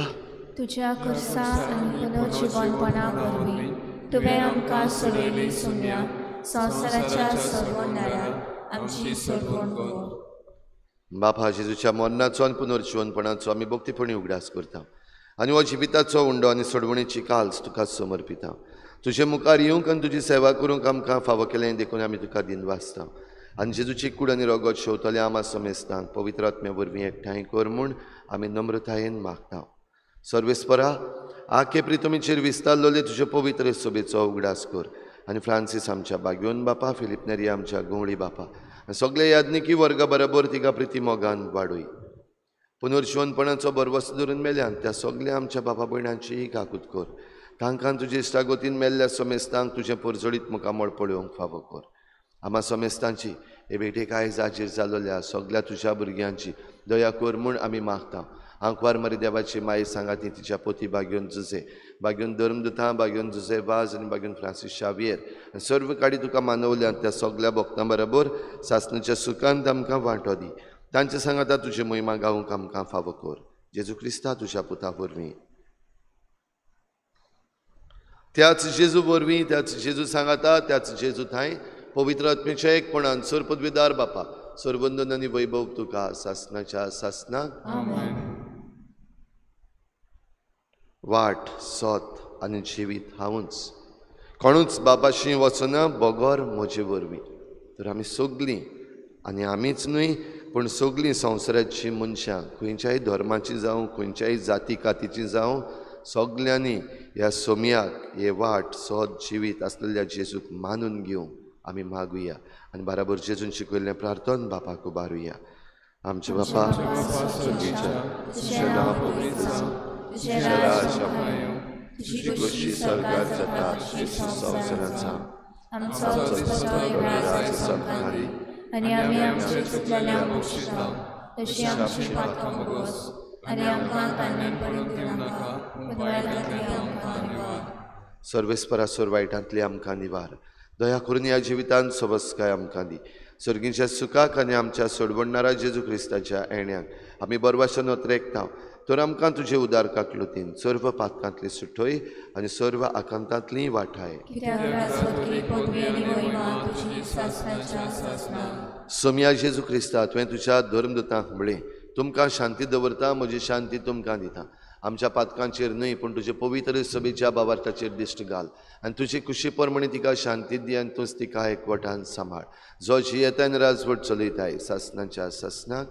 तुज्या खुर्सा आनी पुनर्जीवनपणा वरवीं तुवें आमकां सोडयली सुम्या संवसाराच्या सर्व नराक आमची सोडवण कर. बापा जेजूच्या मरणाचो आनी पुनर्जीवनपणाचो आमी भक्तीपणी उगडास करता आनी हो जिविताचो उंडो आनी सोडवणेची काल्स तुका समर्पिता. तुजे मुखार येवंक आनी तुजी सेवा करूंक आमकां फावो केलें देखून आमी तुका दिन वाचता. आनी जेजूची कूड आनी रगत शेवतले आमा समेस्तांक पवित्र आत्म्या वरवीं एकठांय कर म्हूण आमी नम्रतायेन मागता. सर्वेस्परा, आखे प्रितमीचेर विस्तारलोले तुजे पवित्र सोबेचो उगडास कर आनी फ्रांसीस आमच्या बागयोन बापा, फिलीप नेरी आमच्या गोवळी बापा, सगळे याज्ञिकी वर्गा बरोबर तिका प्रिती मोगान वाडूय. पुनर्जीवनपणाचो बरवस्त धरून मेल्यान त्या सगळ्या आमच्या बापा भयणांची काकूत कर. तांकां तुजे इश्टागोतीन मेल्ल्या समेस्तांक तुजें परजडीत मुखामळ पळोवंक फावो कर. आमा समेस्तांची हे भेटेक आयज हाजीर जालोल्या सगळ्या तुज्या भुरग्यांची दया कर म्हूण आमी मागता. आंकवार मरे देवाची माय सांगाती तिच्या पोती बागयोन जुजे, बागयोन धर्मदुतां, बागयोन जुजे वाज आनी बागयोन फ्रांसीस शावियर सर्व काडी तुका मानवल्यान त्या सगळ्या भक्तां बरोबर सासणेच्या सुखांत आमकां वांटो दी. तांचे सांगाता तुजी महिमा गावंक आमकां फावो कर. जेजू क्रिस्ता तुज्या पुता वरवीं, त्याच जेजू वरवीं, त्याच जेजू सांगाता, त्याच जेजू थंय पवित्र आत्मेच्या एकपणान सर पदवीदार बापा, सर्वंदन आनी वैभव तुका सासणाच्या सासणाक. वाट, सोत आनी जिवीत हांवूच, कोणूच बापाशी वचना बगोर म्हजे वरवीं. तर आमी सगलीं, आनी आमीच न्हय पूण सगलीं संवसाराची मनशां, खंयच्याय धर्माची जावं खंयच्याय जाती कातीची जावं, सगल्यांनी ह्या सोम्याक हे वाट सोत जिवीत आसलेल्या जेजूक मानून घेवंक आमी मागुया आनी बराबर जेजून शिकयल्लें प्रार्थन बापाक उबारुया. आमचे बापा, तुजें नांव पवित्र जावं, तुजें राज येवं, तुजी कशी स्वर्गांत जाता तशी संवसारांत जावं. आमचो दिसतो आज सकाळी आनी आमी आमचे चुकलेल्यांक बक्षिता तशी आमची पातकां बगोस आनी आमकां ताणें पडूंक दिनाका पूण वायटांतली आमकां निवार. सर्वेस्परा सोर वायटांतली आमकां निवार. दया करून ह्या जिवितांत सबस्काय आमकां दी. सर्गीच्या सुखाक आनी आमच्या सोडवणणारा जेजू क्रिस्ताच्या येण्याक आमी बरवाशन वत्रेकता. तर आमकां तुजे उदार काकलुतीन सर्व पातकांतली सुटोय आनी सर्व आकांतांतली वाटाय. सोम्या जेजू क्रिस्ता, तुवें तुज्या धर्मदुतांक म्हळें, तुमकां शांती दवरता, म्हजी शांती तुमकां दिता. आमच्या पातकांचेर न्हय पूण तुजे पवित्र सभेच्या बाबार्थाचेर दिश्ट घाल आनी तुजी खुशी परमणी तिका शांती दी आनी तूंच तिका एकवटान सांबाळ. जो जियेतान राजवट चलयताय सासणाच्या सासणाक.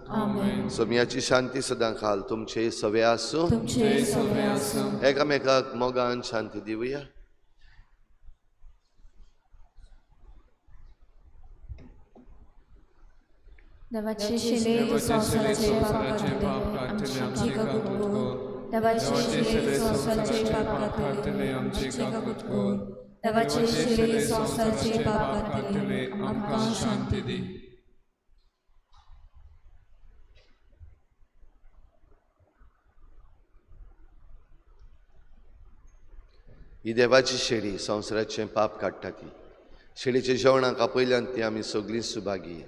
सोम्याची शांती सदां घाल. तुमचे सवे आसूं. एकामेकाक मोगान शांती दिवया. देवाचे शिले तू संसाराचे पाप काढले आमची का कुटकुट देवाचे शिले संसाराचे पाप काढले आमची का कुटकुट देवाचे शिले संसाराचे पाप काढले आमकां शांती दी. ही देवाची शेळी संवसाराचें पाप काडटा ती. शेळीच्या जेवणाक आपयल्यान ती आमी सगळीं सुभागी.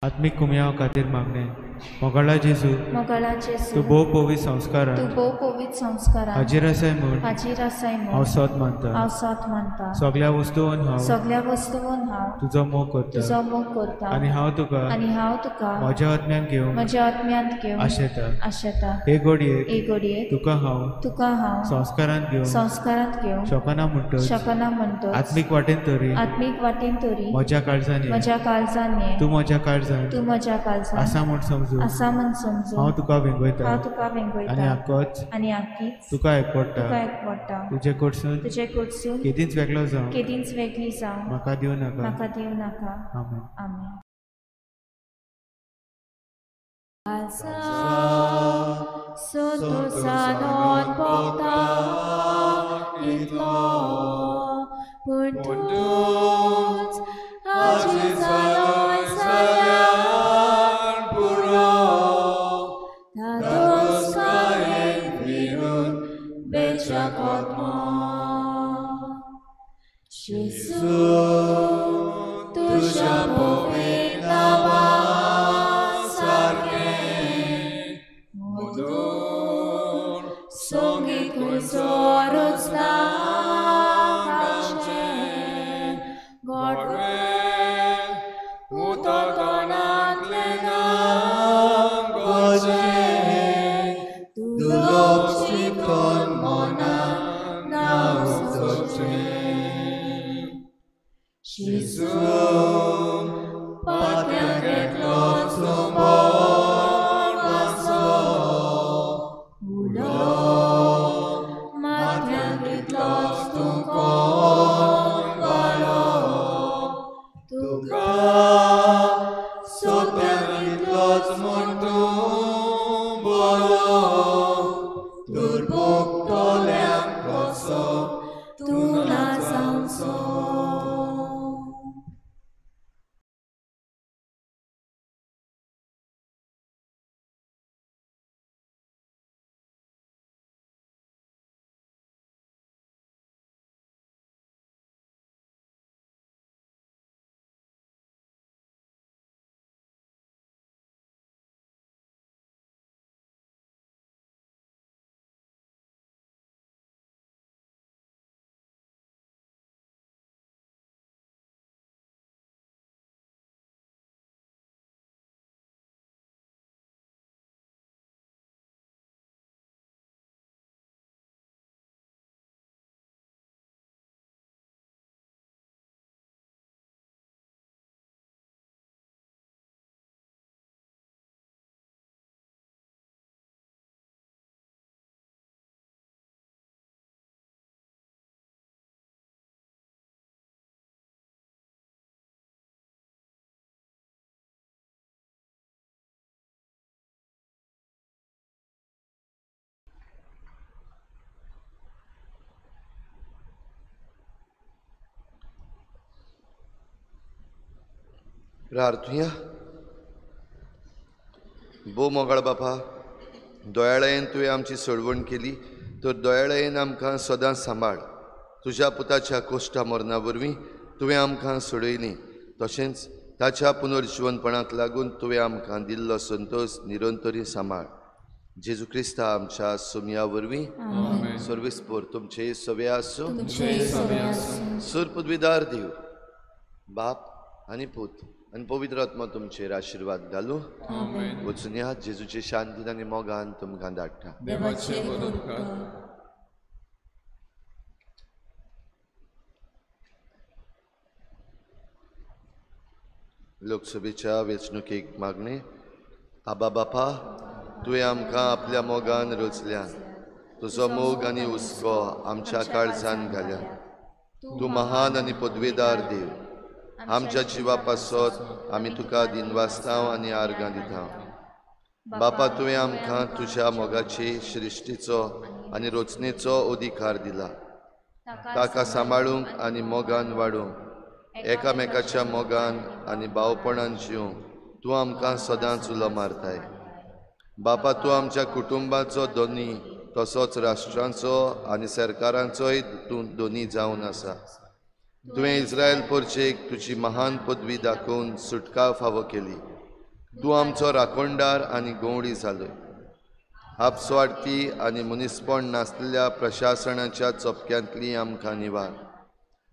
आत्मिक कुमयाव खातीर मागणे. मोगाळा जेजू तूं भोव पवित्र संस्कारान हाजीर आसाय म्हूण हांव सत मानता. सगळ्या वस्तूंवन हांव तुजो मोग करता आनी हांव तुका म्हज्या आत्म्यान घेवन आशेता. हे घडये तुका हांव संस्कारांत घेवन शकना म्हणटच आत्मीक वाटेन तरी म्हज्या काळजांनी तूं म्हज्या काळजांत आसा म्हूण समजू हांव तुका वेंगयता आनी आख्खीच तुका एकवडटा. तुजे कडसून केदींच वेगळो जावं म्हाका दिवं नाका. आमेन. तुझ्या पवित्र नावासारखे मधुर संगीत खुयसरूच नाचे गोडवे उतरतनातले नाम गोजे तुलोक शिकून मनान नाव सोचे. Jesus, patriarch Lord, so born maso, ulo, patriarch Lord, tu kon valo, tuka, sotiarch Lord, montu bolo, turbuk toleam koso, tu nazanso. प्रार्थुया. भोव मोगाळ बापा, दोयाळेन तुवें आमची सोडवण केली, तर दोयाळेन आमकां सदां सांबाळ. तुज्या पुताच्या कोश्टा मरणा वरवीं तुवें आमकां सोडयलीं, तशेंच ताच्या पुनर्जीवनपणाक लागून तुवें आमकां दिल्लो संतोश निरंतरी सांबाळ. जेजू क्रिस्ता आमच्या सुमया वरवीं सर्वेस्पोर तुमचे सवे आसूं. सुर पदवीदार देव बाप आनी पूत आनी पवित्र आत्मा तुमचेर आशिर्वाद घालूं. वचून या. जेजूचे शांतीन आनी मोगान तुमकां धाडटा. लोकसभेच्या वेंचणुकेक मागणी. आबा बापा, तुवें आमकां आपल्या मोगान रचल्या. तुजो मोग आनी हुस्को आमच्या काळजान घाल्या. तूं महान आनी पदवेदार देव. आमच्या जिवा पासत आमी तुका दिनवासतांव आनी आर्गां दिता. बापा, तुवें आमकां तुज्या मोगाची सृश्टीचो आनी रचनेचो अधिकार दिला. ताका सांबाळूंक आनी मोगान वाडूंक, एकामेकाच्या मोगान आनी भावपणान जिवंक तूं आमकां सदांच उलो मारताय. बापा, तूं आमच्या कुटुंबाचो दोनी तसोच राष्ट्रांचो आनी सरकारांचोय तूं दोनी जावन आसा. तुवें इस्रायल पोरचेक तुजी महान पदवी दाखोवन सुटका फावो केली. तूं आमचो राखणदार आनी गवंडी जालोय. आपस्वार्थी आनी मनीसपण नासलेल्या प्रशासनाच्या चपक्यांतली आमकां निवार.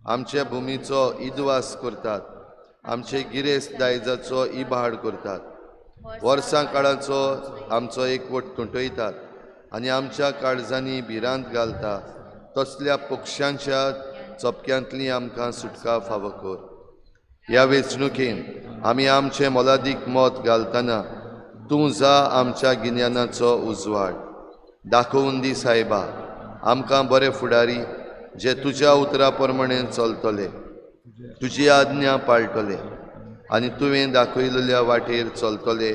आमचे भुमीचो इदवास करतात. आमचे गिरेस्त दायजाचो इबाड करतात. वर्सां काळाचो आमचो एकवट तुटयतात आनी आमच्या काळजांनी भिरांत घालता. तसल्या पक्षांच्या चपक्यांतली आमकां सुटका फावो कर. ह्या वेंचणुकेन आमी आमचें मोलादीक मत घालतना तूं जा आमच्या गिन्यानाचो उजवाड. दाखोवन दी सायबा आमकां बरे फुडारी जे तुज्या उतरा प्रमाणे चलतले, तुजी आज्ञा पाळटले आनी तुवें दाखयलेल्या वाटेर चलतले.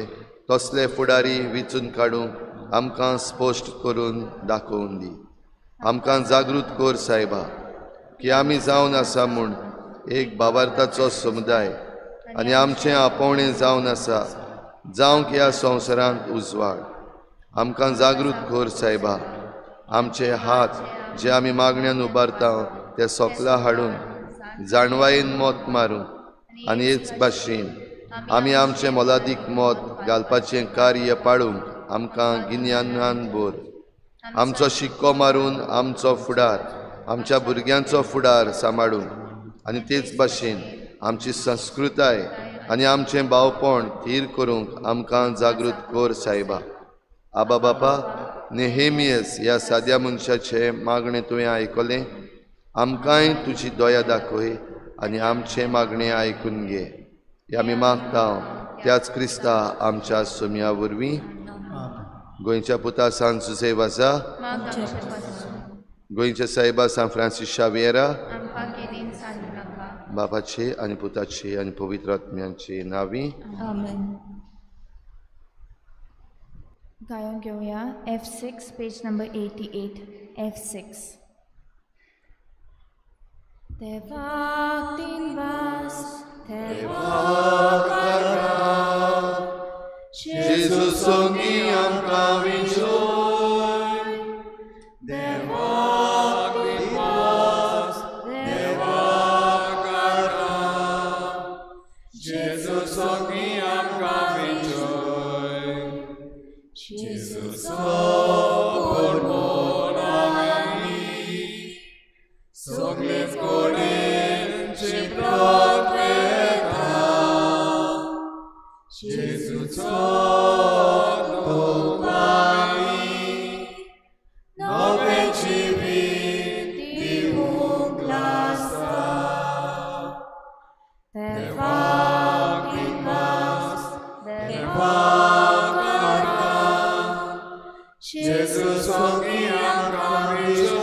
तसले फुडारी वेंचून काडूंक आमकां स्पश्ट करून दाखोवन दी. आमकां जागृत कर सायबा की आमी जावन आसा म्हूण एक भावार्थाचो समुदाय आनी आमचें आपोवणें जावन आसा जावंक ह्या संवसारांत उजवाड. आमकां जागृत कर सायबा. आमचे हात जे आमी मागण्यांत उबारता ते सोकला हाडून जाणवायेन मत मारूंक आनी हेच भाशेन आमी आमचें मोलादीक मत घालपाचें कार्य पाळूंक आमकां गिन्यानान भर. आमचो शिक्को मारून आमचो फुडार, आमच्या भुरग्यांचो फुडार सांबाळूंक आनी तेच भाशेन आमची संस्कृताय आनी आमचें भावपण थीर करूंक आमकां जागृत कर सायबा. आबा बापा, नेहेमियस ह्या साद्या मनशाचे मागणें तुवें आयकलें. आमकांय तुजी दया दाखय आनी आमचें मागणें आयकून घे. हे आमी मागता त्याच क्रिस्ता आमच्या सोम्या वरवीं. गोंयच्या पुता सान जुझे वाजा, गोंयच्या सायबा सान फ्रांसीस शावेरा, बापाचे आनी पुताचे आनी पवित्र आत्म्यांचे नांवी. गायन घेऊया F6 पेज नंबर 88. F6. देवाक दिनवास, देवाक आर्गां, जेजू सोंगी आमकां विंचोय. देवाक दिनवास, देवाक आर्गां, जेजू सोंगी आमकां विंचोय. जेजूचो परमो आमी सगळेच कडेन चिंतत वेता. जेजूचो तोप आमी नवें जिवीत दिवूंक लासता. देवाक दिनवास, देवाक आर्गां, जेजू सोंगी आमकां विंचोय.